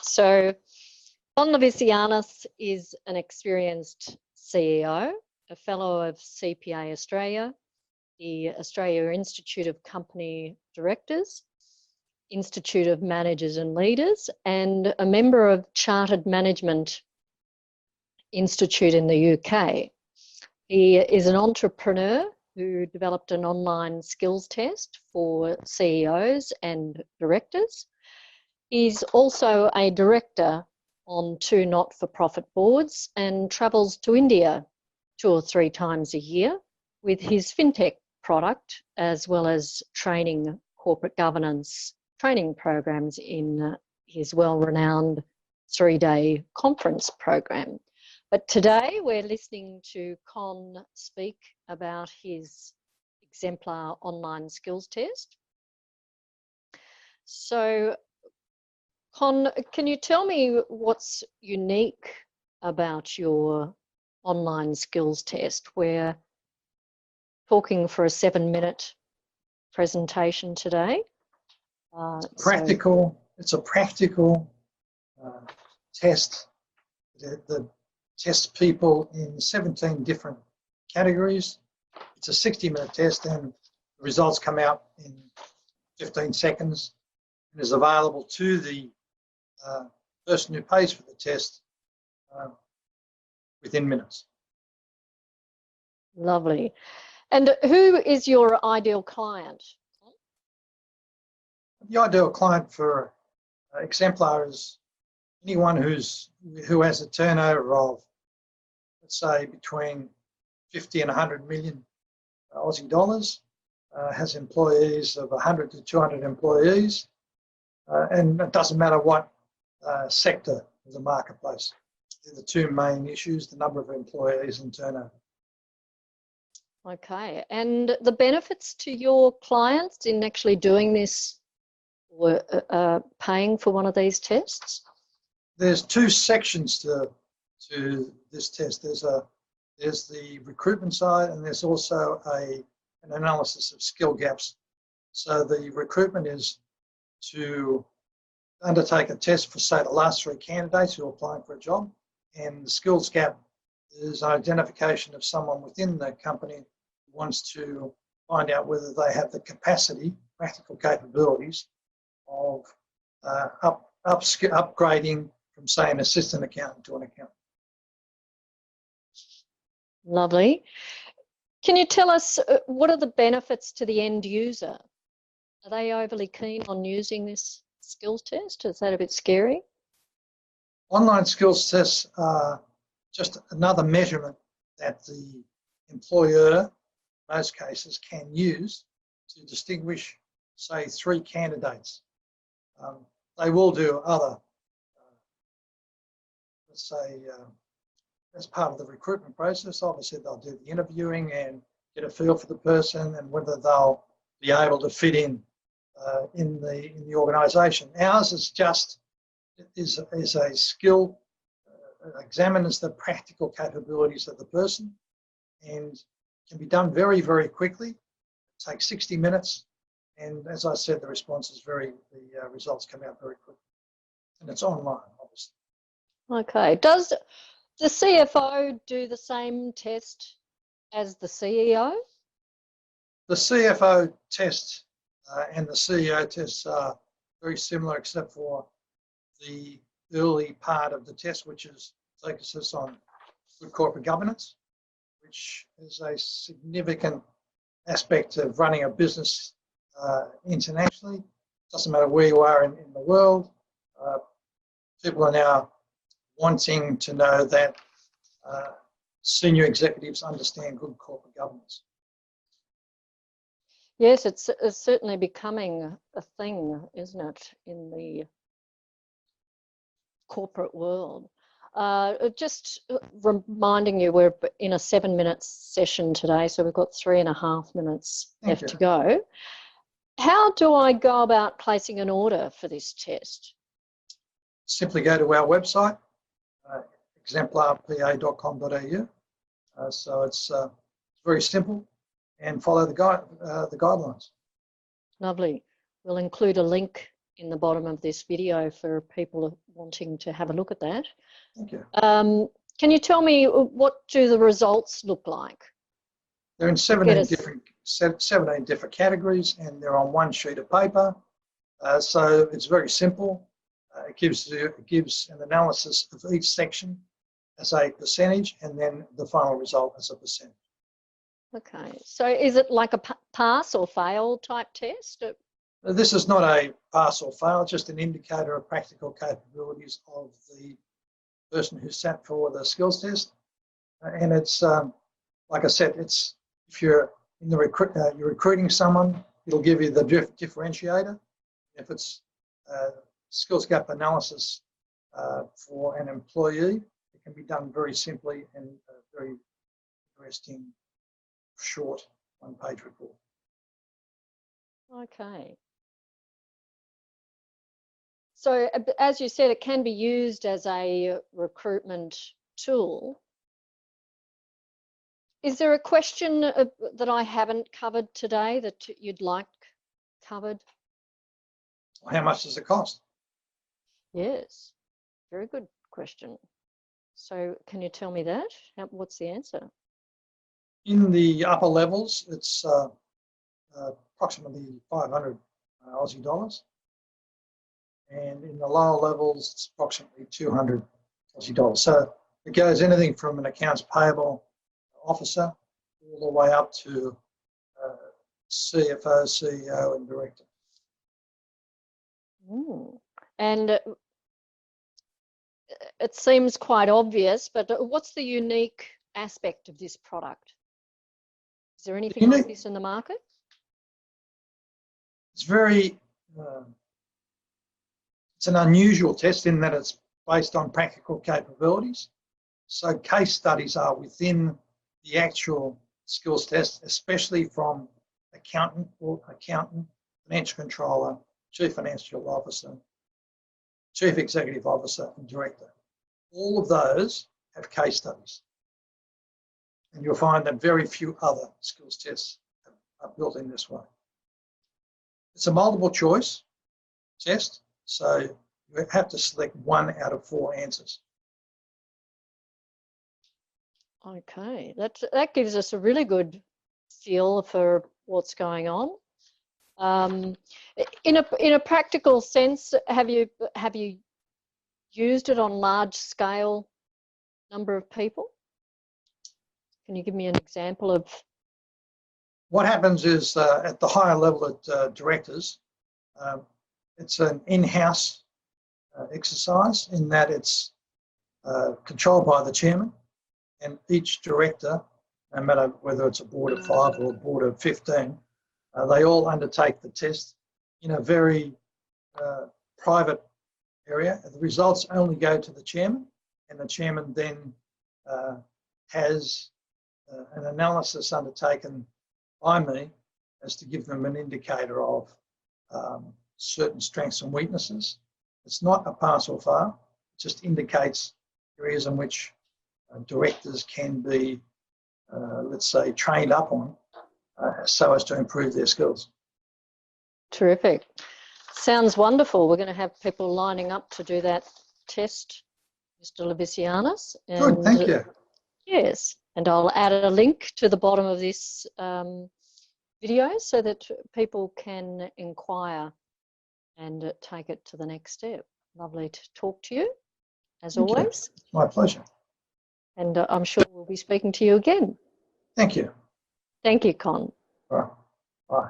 So Con Levisianis is an experienced CEO, a fellow of CPA Australia, the Australia Institute of Company Directors, Institute of Managers and Leaders, and a member of Chartered Management Institute in the UK. He is an entrepreneur who developed an online skills test for CEOs and directors. He's also a director on 2 not-for-profit boards and travels to India 2 or 3 times a year with his fintech product, as well as training corporate governance training programs in his well-renowned 3-day conference program. But today we're listening to Con speak about his Exemplar online skills test. So, Con, can you tell me what's unique about your online skills test? We're talking for a 7-minute presentation today. It's a practical test that tests people in 17 different categories. It's a 60-minute test and the results come out in 15 seconds and is available to the person who pays for the test within minutes. Lovely. And who is your ideal client? The ideal client for Exemplar is anyone who has a turnover of, let's say, between 50 and 100 million Aussie dollars, has employees of 100 to 200 employees, and it doesn't matter what sector of the marketplace. They're the 2 main issues, the number of employees and turnover. Okay, and the benefits to your clients in actually doing this, or paying for one of these tests? There's 2 sections to this test. There's the recruitment side, and there's also an analysis of skill gaps. So the recruitment is to undertake a test for, say, the last 3 candidates who are applying for a job, and the skills gap is identification of someone within the company who wants to find out whether they have the capacity, practical capabilities of upgrading from, say, an assistant accountant to an accountant. Lovely. Can you tell us what are the benefits to the end user? Are they overly keen on using this skills test? Is that a bit scary? Online skills tests are just another measurement that the employer, in most cases, can use to distinguish, say, 3 candidates. They will do other, let's say, as part of the recruitment process. Obviously, they'll do the interviewing and get a feel for the person and whether they'll be able to fit in the organisation. Ours is just is a skill, examines the practical capabilities of the person, and can be done very, very quickly. It takes 60 minutes, and as I said, the results come out very quickly, and it's online, obviously. Okay. Does the CFO do the same test as the CEO? The CFO test and the CEO tests are very similar, except for the early part of the test, which focuses on good corporate governance, which is a significant aspect of running a business internationally. Doesn't matter where you are in the world. People are now wanting to know that senior executives understand good corporate governance. Yes, it's certainly becoming a thing, isn't it, in the corporate world. Just reminding you, we're in a 7-minute session today, so we've got 3.5 minutes left to go. How do I go about placing an order for this test? Simply go to our website, exemplarpa.com.au. So it's very simple, and follow the guidelines. Lovely. We'll include a link in the bottom of this video for people wanting to have a look at that. Thank you. Can you tell me what do the results look like? They're in 17 different categories, and they're on one sheet of paper. So it's very simple. It gives an analysis of each section as a percentage, and then the final result as a percentage. Okay, so is it like a pass or fail type test? This is not a pass or fail, just an indicator of practical capabilities of the person who sat for the skills test. And it's, like I said, it's if you're in the you're recruiting someone, it'll give you the differentiator. If it's skills gap analysis for an employee, it can be done very simply and very interesting, short one-page report. Okay. So as you said, it can be used as a recruitment tool. Is there a question that I haven't covered today that you'd like covered? How much does it cost? Yes, very good question. So can you tell me that? What's the answer? In the upper levels, it's approximately 500 Aussie dollars. And in the lower levels, it's approximately 200 Aussie dollars. So it goes anything from an accounts payable officer all the way up to CFO, CEO, and director. And it seems quite obvious, but what's the unique aspect of this product? Is there anything like this in the market? It's very, it's an unusual test in that it's based on practical capabilities. So case studies are within the actual skills test, especially from accountant, financial controller, chief financial officer, chief executive officer, and director. All of those have case studies. And you'll find that very few other skills tests are built in this way. It's a multiple choice test, so you have to select 1 out of 4 answers. Okay, that gives us a really good feel for what's going on. In a practical sense, have you used it on large scale number of people? Can you give me an example of? What happens is at the higher level at directors, it's an in-house exercise in that it's controlled by the chairman, and each director, no matter whether it's a board of 5 or a board of 15, they all undertake the test in a very private area. The results only go to the chairman, and the chairman then has an analysis undertaken by me as to give them an indicator of certain strengths and weaknesses. It's not a pass or fail, it just indicates areas in which directors can be, let's say, trained up on so as to improve their skills. Terrific. Sounds wonderful. We're going to have people lining up to do that test, Mr. Levisianis. Good, thank you. Yes, and I'll add a link to the bottom of this video so that people can inquire and take it to the next step. Lovely to talk to you, as always. It's my pleasure. And I'm sure we'll be speaking to you again. Thank you. Thank you, Con. All right. Bye.